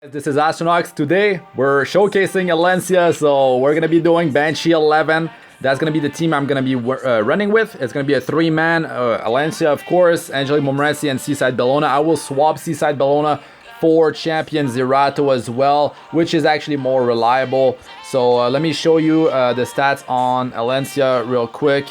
This is Astranox. Today we're showcasing Alencia, so we're gonna be doing Banshee 11. That's gonna be the team I'm gonna be running with. It's gonna be a three-man Alencia, of course, Angelic, Montmorancy, and Seaside Bellona. I will swap Seaside Bellona for champion Zerato as well, which is actually more reliable. So let me show you the stats on Alencia real quick.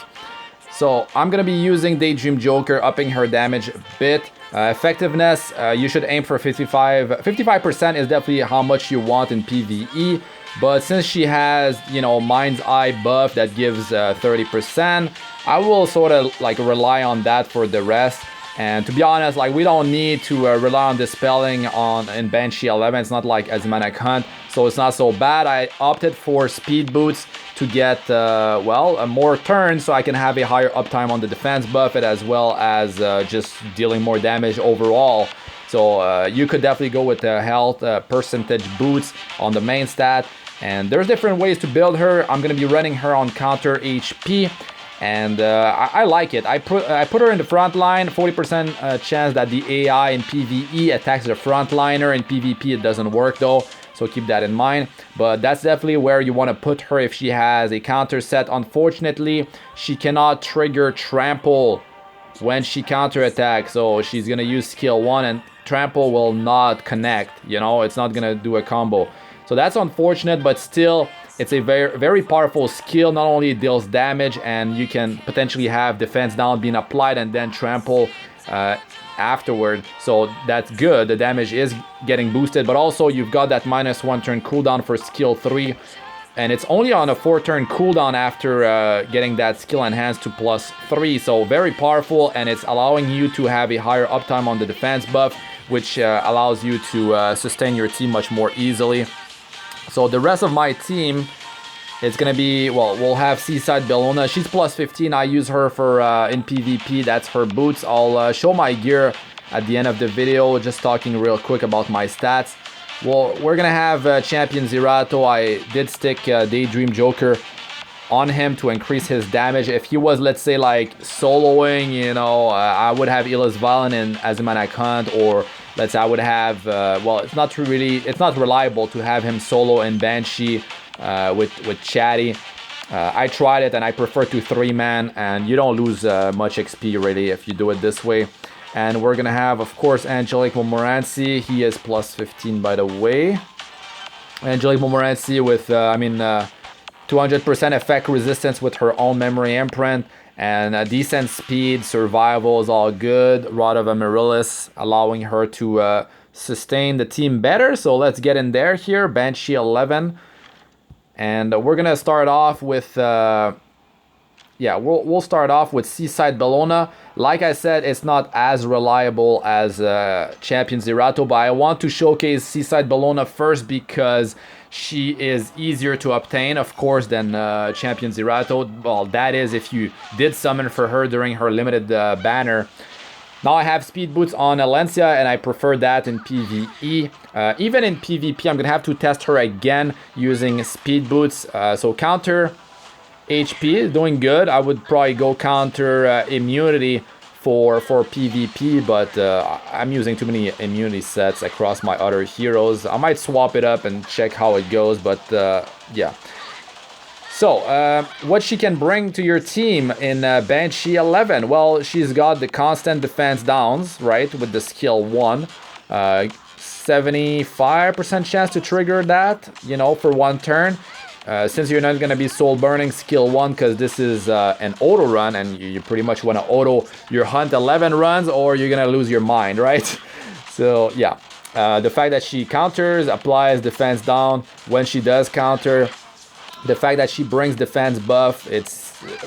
So I'm gonna be using Daydream Joker, upping her damage a bit. Effectiveness, you should aim for 55% is definitely how much you want in PVE, but since she has, you know, Mind's Eye buff that gives 30%, I will sort of like rely on that for the rest. And to be honest, like, we don't need to rely on dispelling in Banshee 11. It's not like Angelic Hunt, so it's not so bad. I opted for speed boots to get, more turns, so I can have a higher uptime on the defense buff, as well as just dealing more damage overall. So you could definitely go with the health percentage boots on the main stat. And there's different ways to build her. I'm going to be running her on counter HP. And I like it. I put her in the front line. 40% chance that the AI in PvE attacks the frontliner. In PvP it doesn't work though, so keep that in mind. But that's definitely where you want to put her if she has a counter set. Unfortunately, she cannot trigger trample when she counter attacks, so she's gonna use skill 1 and trample will not connect. You know, it's not gonna do a combo. So that's unfortunate, but still, it's a very powerful skill. Not only it deals damage, and you can potentially have defense down being applied and then trample afterward. So that's good. The damage is getting boosted, but also you've got that -1 turn cooldown for skill 3. And it's only on a 4-turn cooldown after getting that skill enhanced to +3. So very powerful, and it's allowing you to have a higher uptime on the defense buff, which allows you to sustain your team much more easily. So the rest of my team, it's gonna be, well, we'll have Seaside Bellona. She's +15. I use her for in PvP. That's her boots. I'll show my gear at the end of the video. Just talking real quick about my stats. Well, we're gonna have champion Zerato. I did stick Daydream Joker on him to increase his damage. If he was, let's say, like soloing, you know, I would have Illis Valen in Angelic Hunt, or let's say I would have, it's not reliable to have him solo in Banshee with Chatty. I tried it and I prefer to 3-man, and you don't lose much XP really if you do it this way. And we're gonna have, of course, Angelic Montmorancy. He is +15, by the way. Angelic Montmorancy with, 200% effect resistance with her own memory imprint, and decent speed, survival is all good. Rod of Amaryllis allowing her to sustain the team better. So let's get in there here. Banshee 11, and we're gonna start off with we'll start off with Seaside Bellona. Like I said, it's not as reliable as champion Zerato, but I want to showcase Seaside Bellona first because she is easier to obtain, of course, than champion Zerato. Well, that is if you did summon for her during her limited banner. Now I have speed boots on Alencia, and I prefer that in PvE. Even in PvP, I'm gonna have to test her again using speed boots. So counter HP is doing good. I would probably go counter immunity for PvP, but I'm using too many immunity sets across my other heroes. I might swap it up and check how it goes, but yeah. So what she can bring to your team in Banshee 11? Well, she's got the constant defense downs, right, with the skill 1. 75% chance to trigger that, you know, for 1 turn. Since you're not going to be soul burning skill 1, because this is an auto run, and you pretty much want to auto your Hunt 11 runs, or you're going to lose your mind, right? So yeah, the fact that she counters, applies defense down when she does counter, the fact that she brings defense buff, it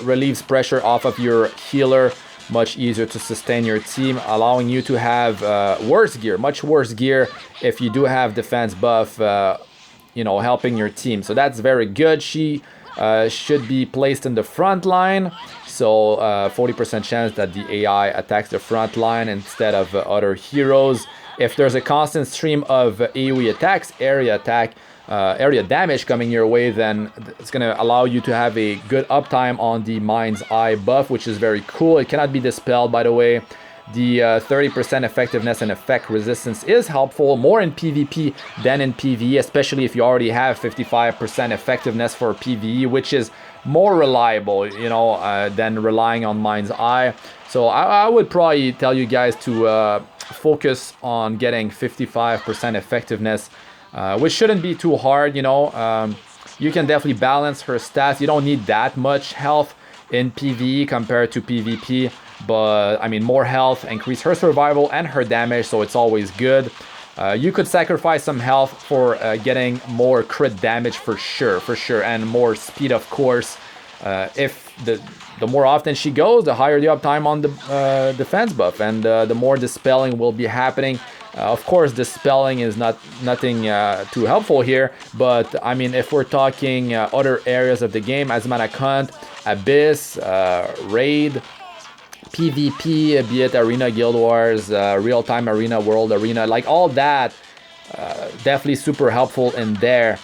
relieves pressure off of your healer, much easier to sustain your team, allowing you to have much worse gear if you do have defense buff, you know, helping your team. So that's very good. She should be placed in the front line, so 40% chance that the AI attacks the front line instead of other heroes. If there's a constant stream of AoE attacks, area damage coming your way, then it's gonna allow you to have a good uptime on the Mind's Eye buff, which is very cool. It cannot be dispelled, by the way. the 30% effectiveness and effect resistance is helpful, more in PvP than in PvE, especially if you already have 55% effectiveness for PvE, which is more reliable, you know, than relying on Mind's Eye. So I would probably tell you guys to focus on getting 55% effectiveness, which shouldn't be too hard, you know. You can definitely balance her stats. You don't need that much health in PvE compared to PvP, but I mean, more health increase her survival and her damage, so it's always good. You could sacrifice some health for getting more crit damage for sure, and more speed, of course. If the more often she goes, the higher the uptime on the defense buff, and the more dispelling will be happening. Of course, dispelling is nothing too helpful here, but I mean, if we're talking other areas of the game, Angelic Hunt, Abyss, Raid, PvP, be it Arena, Guild Wars, Real-Time Arena, World Arena, like all that, definitely super helpful in there.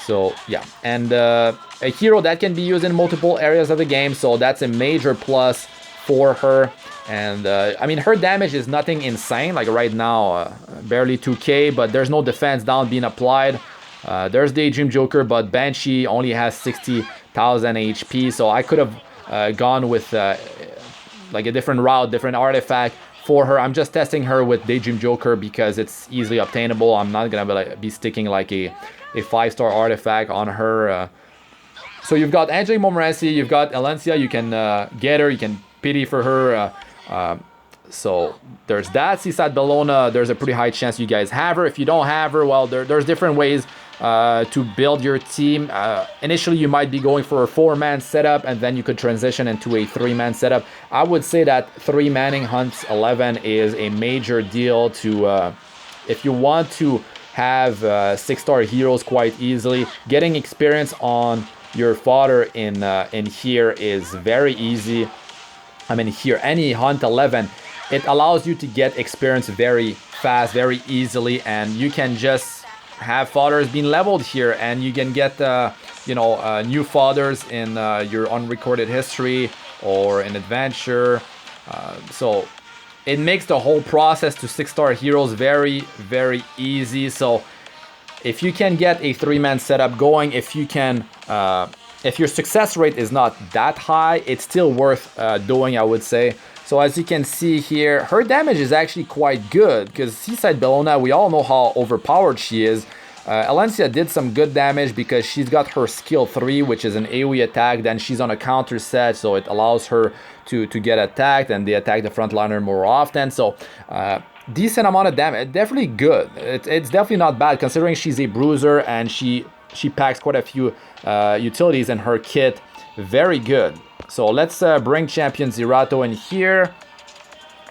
So yeah, and a hero that can be used in multiple areas of the game, so that's a major plus for her. And I mean, her damage is nothing insane, like right now, barely 2k, but there's no defense down being applied. There's Daydream Joker, but Banshee only has 60,000 HP, so I could have gone with like a different route, different artifact for her. I'm just testing her with Daydream Joker because it's easily obtainable. I'm not gonna be sticking like a 5-star artifact on her. So you've got Angelic Montmorancy, you've got Alencia, you can get her, you can pity for her. So there's that. Seaside Bellona, there's a pretty high chance you guys have her. If you don't have her, well, there's different ways to build your team. Initially, you might be going for a 4-man setup, and then you could transition into a 3-man setup. I would say that 3-manning Hunt 11 is a major deal to, if you want to have 6-star heroes quite easily. Getting experience on your fodder in here is very easy. I mean, here, any Hunt 11, it allows you to get experience very fast, very easily, and you can just have fodders being leveled here, and you can get, you know, new fodders in your unrecorded history or in adventure. So it makes the whole process to 6-star heroes very, very easy. So if you can get a 3-man setup going, if you can... if your success rate is not that high, it's still worth doing, I would say. So as you can see here, her damage is actually quite good, because Seaside Bellona, we all know how overpowered she is. Alencia did some good damage because she's got her skill 3, which is an AoE attack. Then she's on a counter set, so it allows her to get attacked, and they attack the frontliner more often. So decent amount of damage, definitely good. It's definitely not bad, considering she's a bruiser and she packs quite a few utilities in her kit. Very good. So let's bring champion Zerato in here,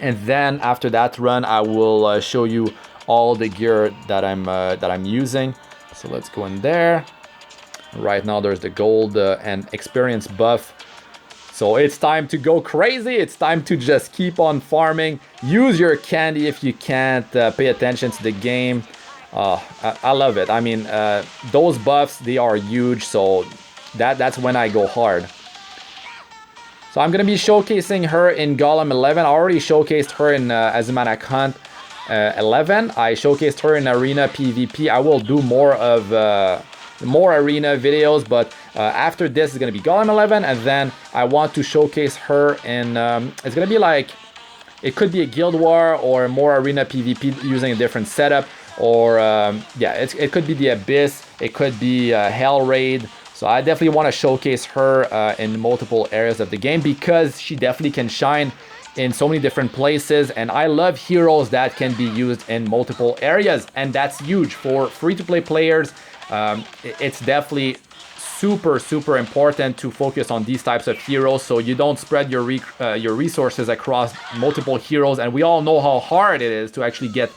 and then after that run I will show you all the gear that I'm using. So let's go in there. Right now there's the gold and experience buff. So it's time to go crazy. It's time to just keep on farming. Use your candy if you can't pay attention to the game. I love it. I mean, those buffs, they are huge, so that's when I go hard. So I'm going to be showcasing her in Golem 11. I already showcased her in Angelic Hunt 11. I showcased her in Arena PvP. I will do more of more Arena videos, but after this is going to be Golem 11, and then I want to showcase her in... it's going to be like... It could be a Guild War or more Arena PvP using a different setup. Or yeah, it could be the Abyss, it could be Hell Raid. So I definitely want to showcase her in multiple areas of the game, because she definitely can shine in so many different places, and I love heroes that can be used in multiple areas, and that's huge for free-to-play players. It's definitely super important to focus on these types of heroes, so you don't spread your resources across multiple heroes. And we all know how hard it is to actually get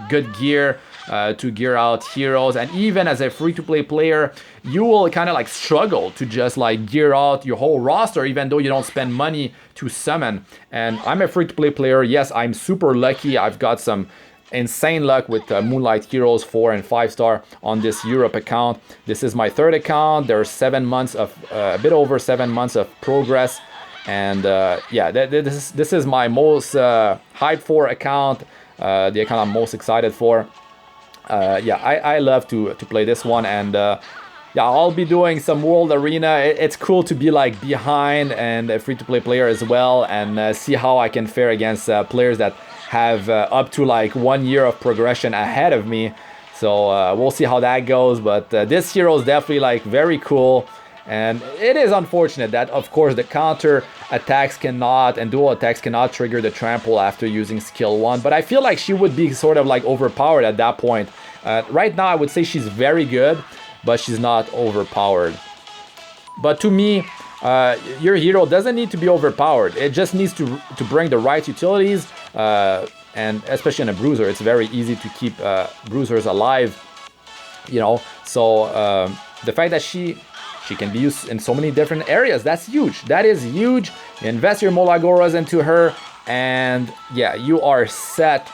good gear to gear out heroes, and even as a free-to-play player, you will kind of like struggle to just like gear out your whole roster, even though you don't spend money to summon. And I'm a free-to-play player. Yes, I'm super lucky. I've got some insane luck with Moonlight Heroes 4 and 5-star on this Europe account. This is my 3rd account. There's 7 months of a bit over 7 months of progress, And yeah, this is my most hyped for account, the account I'm most excited for. Yeah, I love to play this one, and yeah, I'll be doing some World Arena. It's cool to be like behind and a free-to-play player as well, and see how I can fare against players that have up to like 1 year of progression ahead of me. So we'll see how that goes, but this hero is definitely like very cool. And it is unfortunate that, of course, the counter attacks cannot, and dual attacks cannot trigger the trample after using skill 1. But I feel like she would be sort of like overpowered at that point. Right now, I would say she's very good, but she's not overpowered. But to me, your hero doesn't need to be overpowered. It just needs to bring the right utilities, and especially in a bruiser, it's very easy to keep bruisers alive, you know. So the fact that she can be used in so many different areas, that's huge. That is huge. You invest your Molagoras into her, and yeah, you are set.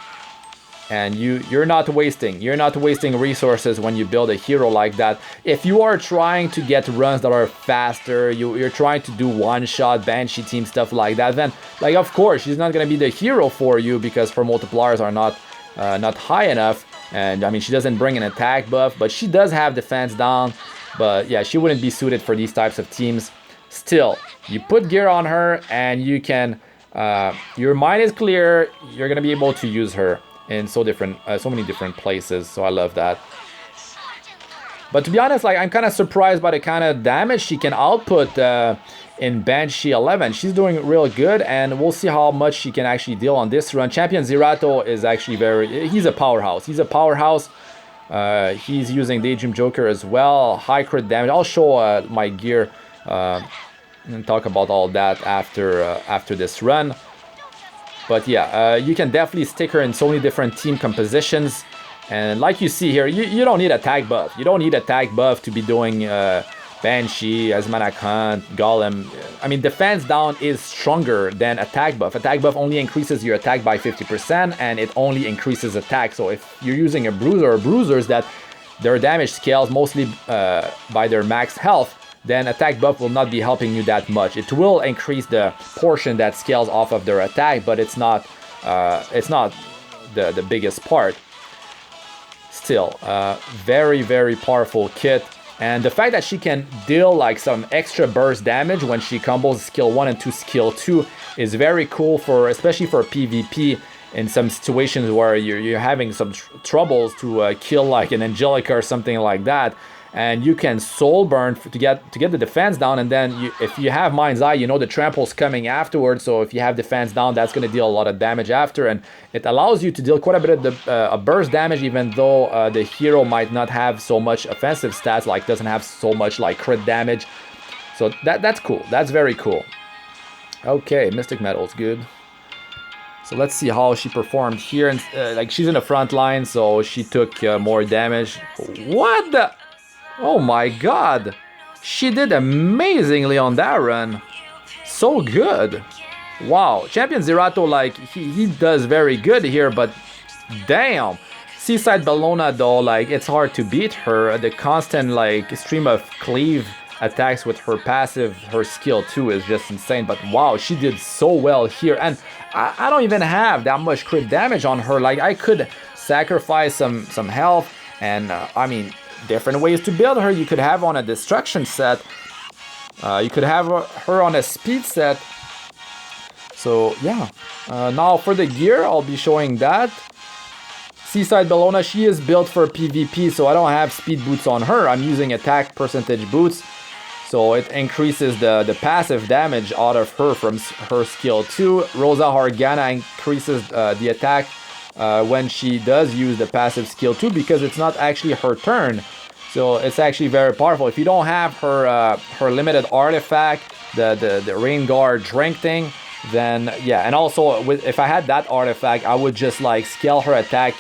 And you're not wasting resources when you build a hero like that. If you are trying to get runs that are faster, you're trying to do one-shot Banshee team stuff like that, then like of course she's not gonna be the hero for you, because her multipliers are not high enough. And I mean, she doesn't bring an attack buff, but she does have defense down. But yeah, she wouldn't be suited for these types of teams. Still, you put gear on her and you can, your mind is clear, you're gonna be able to use her in so many different places. So I love that. But to be honest, like, I'm kind of surprised by the kind of damage she can output in Banshee 11. She's doing real good, and we'll see how much she can actually deal on this run. Champion Zerato is actually he's a powerhouse. He's a powerhouse. He's using Daydream Joker as well. High crit damage. I'll show my gear and talk about all that after this run. But yeah, you can definitely stick her in so many different team compositions. And like you see here, you don't need attack buff. You don't need attack buff to be doing Banshee, Azmanac Hunt, Golem. I mean, defense down is stronger than attack buff. Attack buff only increases your attack by 50%, and it only increases attack. So if you're using a bruiser or bruisers that their damage scales mostly by their max health, then attack buff will not be helping you that much. It will increase the portion that scales off of their attack, but it's not the biggest part. Still, very, very powerful kit. And the fact that she can deal like some extra burst damage when she combos skill 1 into skill 2 is very cool, especially for PvP in some situations where you're having some troubles to kill like an Angelica or something like that. And you can soul burn to get the defense down, and then if you have Mind's Eye, you know the trample's coming afterwards. So if you have defense down, that's going to deal a lot of damage after, and it allows you to deal quite a bit of burst damage, even though the hero might not have so much offensive stats, like doesn't have so much like crit damage. So that's cool. That's very cool. Okay, Mystic Metal's good. So let's see how she performed here. And like, she's in the front line, so she took more damage. What the? Oh my god, she did amazingly on that run. So good. Wow, Champion Zerato, like, he does very good here, but damn. Seaside Bellona though, like, it's hard to beat her. The constant like stream of cleave attacks with her passive, her skill 2 is just insane. But wow, she did so well here. And I don't even have that much crit damage on her. Like, I could sacrifice some health, and I mean, different ways to build her. You could have on a destruction set, you could have her on a speed set. So yeah, now for the gear, I'll be showing that. Seaside Bellona, she is built for PvP, so I don't have speed boots on her. I'm using attack percentage boots, so it increases the passive damage out of her from her skill 2. Rosa Hargana increases the attack when she does use the passive skill 2, because it's not actually her turn. So it's actually very powerful. If you don't have her her limited artifact, the Rain Guard drink thing, then yeah. And also, if I had that artifact, I would just like scale her attack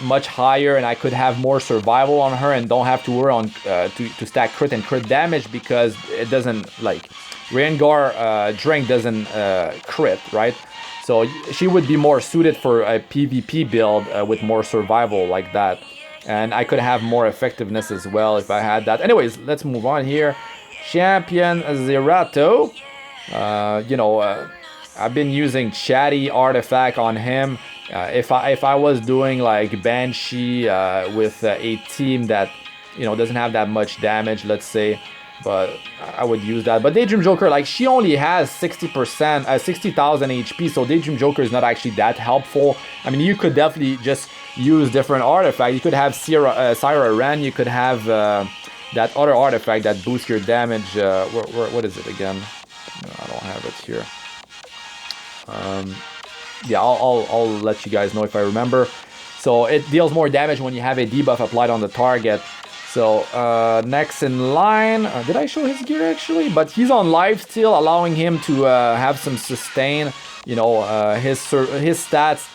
much higher, and I could have more survival on her and don't have to worry on to stack crit and crit damage, because it doesn't, like, Rain Guard drink doesn't crit, right? So she would be more suited for a PvP build with more survival like that. And I could have more effectiveness as well if I had that. Anyways, let's move on here. Champion Zerato. You know, I've been using Chatty Artifact on him. If I was doing like Banshee with a team that, you know, doesn't have that much damage, let's say, but I would use that. But Daydream Joker, like, she only has 60%, 60,000 HP, so Daydream Joker is not actually that helpful. I mean, you could definitely just use different artifacts. You could have Syra Ren, you could have that other artifact that boosts your damage. What is it again? No, I don't have it here. Yeah, I'll let you guys know if I remember. So it deals more damage when you have a debuff applied on the target. So next in line, did I show his gear actually? But he's on lifesteal, allowing him to have some sustain. You know, his stats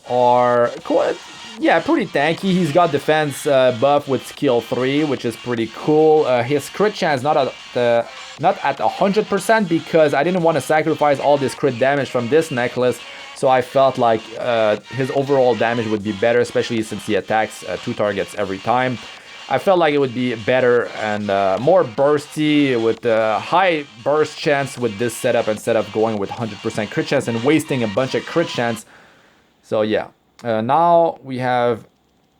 are quite, yeah, pretty tanky. He's got defense buff with skill 3, which is pretty cool. His crit chance not at 100% because I didn't want to sacrifice all this crit damage from this necklace. So I felt like his overall damage would be better, especially since he attacks 2 targets every time. I felt like it would be better and more bursty with a high burst chance with this setup instead of going with 100% crit chance and wasting a bunch of crit chance. So yeah, now we have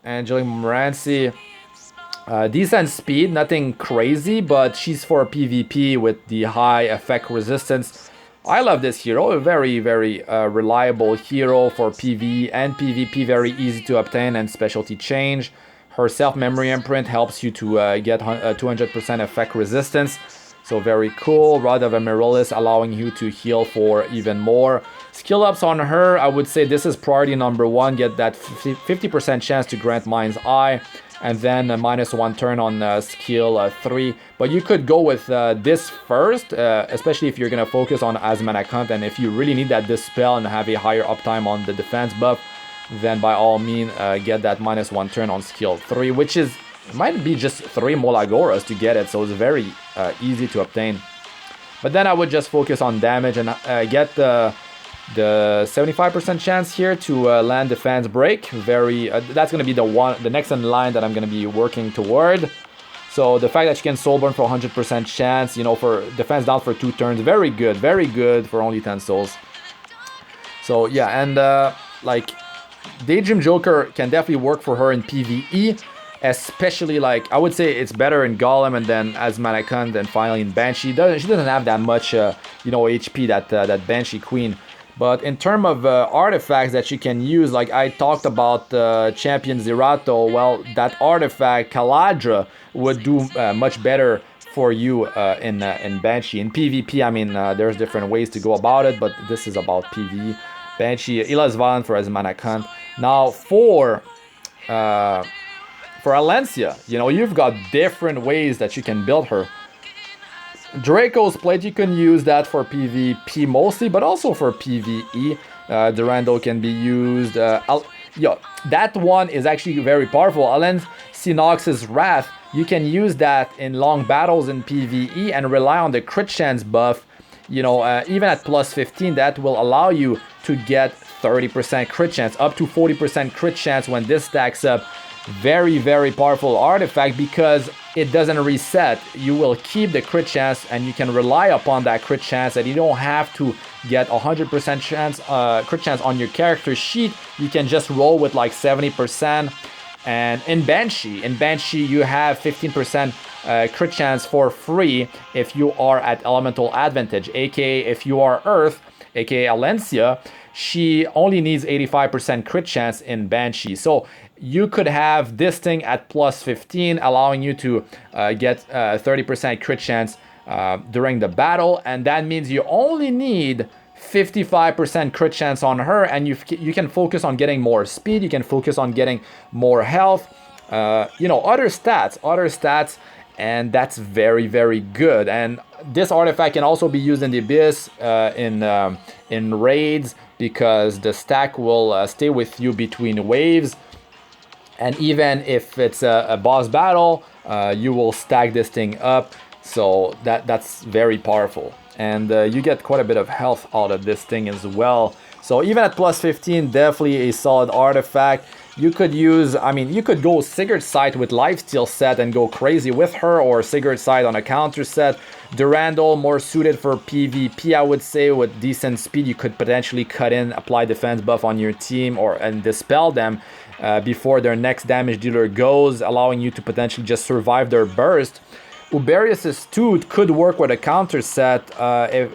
Angelic Morenci. Decent speed, nothing crazy, but she's for PvP with the high effect resistance. I love this hero, a very, very reliable hero for PvE and PvP, very easy to obtain and specialty change. Her self-memory imprint helps you to get 200% effect resistance, so very cool. Rod of Amaryllis allowing you to heal for even more. Skill ups on her, I would say this is priority number 1, get that 50% chance to grant Mind's Eye, and then a -1 turn on skill 3. But you could go with this first, especially if you're going to focus on Asmana Hunt, and if you really need that dispel and have a higher uptime on the defense buff, then by all means get that -1 turn on skill 3, which is might be just 3 Molagoras to get it, so it's very easy to obtain. But then I would just focus on damage and get the 75% chance here to land defense break. Very that's going to be the next in line that I'm going to be working toward. So the fact that you can soulburn for 100% chance, you know, for defense down for 2 turns, very good for only 10 souls. So yeah, and like Daydream Joker can definitely work for her in PvE, especially like I would say it's better in Golem and then Asmana Hunt and finally in Banshee. She doesn't have that much you know, HP that Banshee Queen. But in terms of artifacts that you can use, like I talked about Champion Zerato, well, that artifact Caladra would do much better for you in Banshee. In PvP, I mean, there's different ways to go about it, but this is about PvE. Banshee, Ila's Violent for Asmana Hunt. Now for Alencia, you know, you've got different ways that you can build her. Draco's Plate, you can use that for PvP mostly, but also for PvE. Durando can be used. Yeah, that one is actually very powerful. Alencia Wrath, you can use that in long battles in PvE and rely on the crit chance buff. You know, even at +15, that will allow you to get 30% crit chance, up to 40% crit chance when this stacks up. Very, very powerful artifact because it doesn't reset. You will keep the crit chance and you can rely upon that crit chance, and you don't have to get 100% chance crit chance on your character sheet. You can just roll with like 70%. And in Banshee you have 15% crit chance for free if you are at elemental advantage, aka if you are Earth, aka Alencia, she only needs 85% crit chance in Banshee. So you could have this thing at +15, allowing you to get 30% crit chance during the battle, and that means you only need 55% crit chance on her, and you can focus on getting more speed, you can focus on getting more health, you know, other stats, and that's very, very good. And this artifact can also be used in the Abyss, in raids, because the stack will stay with you between waves. And even if it's a boss battle, you will stack this thing up. So that's very powerful. And you get quite a bit of health out of this thing as well. So even at +15, definitely a solid artifact. You could use, I mean, you could go Sigret side with lifesteal set and go crazy with her, or Sigret side on a counter set. Durandal more suited for PvP, I would say, with decent speed. You could potentially cut in, apply defense buff on your team, and dispel them before their next damage dealer goes, allowing you to potentially just survive their burst. Uberius's Tooth could work with a counter set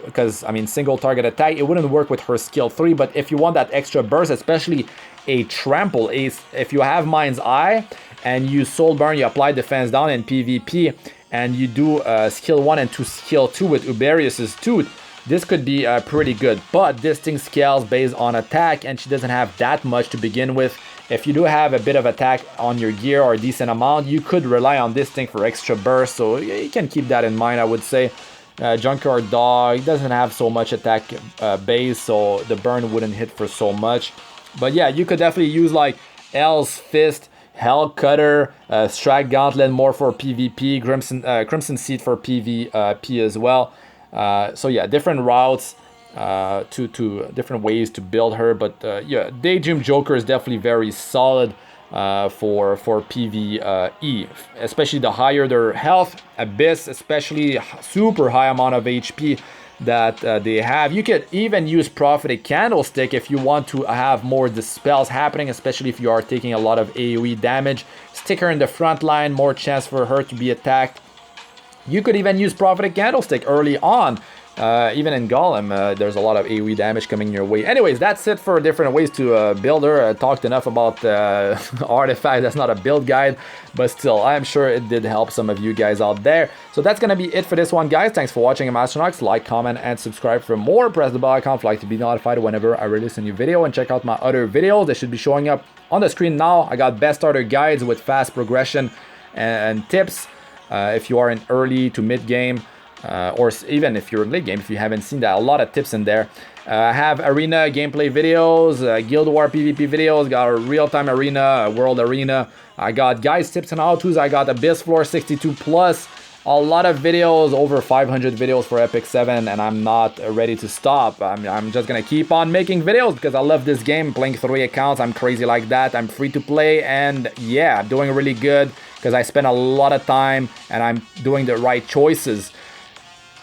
because, I mean, single target attack, it wouldn't work with her skill 3, but if you want that extra burst, especially a trample ace, if you have Mind's Eye and you Soul Burn, you apply defense down in PvP, and you do skill 1 and 2 skill 2 with Uberius's Tooth, this could be pretty good. But this thing scales based on attack, and she doesn't have that much to begin with. If you do have a bit of attack on your gear or a decent amount, you could rely on this thing for extra burst, so you can keep that in mind, I would say. Junkyard Dog doesn't have so much attack base, so the burn wouldn't hit for so much. But yeah, you could definitely use like L's Fist, Hell Cutter, Strike Gauntlet more for PvP, Crimson Seed for PvP as well. So yeah, different routes, to different ways to build her. But yeah, Daydream Joker is definitely very solid for PvE, especially the higher their health. Abyss, especially super high amount of HP that they have. You could even use Prophetic Candlestick if you want to have more dispels happening, especially if you are taking a lot of AoE damage. Stick her in the front line, more chance for her to be attacked. You could even use Prophetic Candlestick early on. Even in Golem, there's a lot of AoE damage coming your way. Anyways, that's it for different ways to build her. I talked enough about artifact. That's not a build guide, but still, I'm sure it did help some of you guys out there. So that's going to be it for this one, guys. Thanks for watching. I'm Astranox. Like, comment, and subscribe for more. Press the bell icon if you'd like to be notified whenever I release a new video. And check out my other videos. They should be showing up on the screen now. I got best starter guides with fast progression and tips if you are in early to mid game. Or even if you're late game, if you haven't seen that, a lot of tips in there. I have arena gameplay videos, Guild War PvP videos, got a real-time arena, world arena. I got guys tips and how-tos. I got Abyss Floor 62 plus, a lot of videos, over 500 videos for Epic 7, and I'm not ready to stop. I'm just gonna keep on making videos because I love this game. Playing 3 accounts, I'm crazy like that. I'm free to play, and yeah, I'm doing really good because I spend a lot of time and I'm doing the right choices.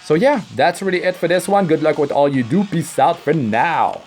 So yeah, that's really it for this one. Good luck with all you do. Peace out for now.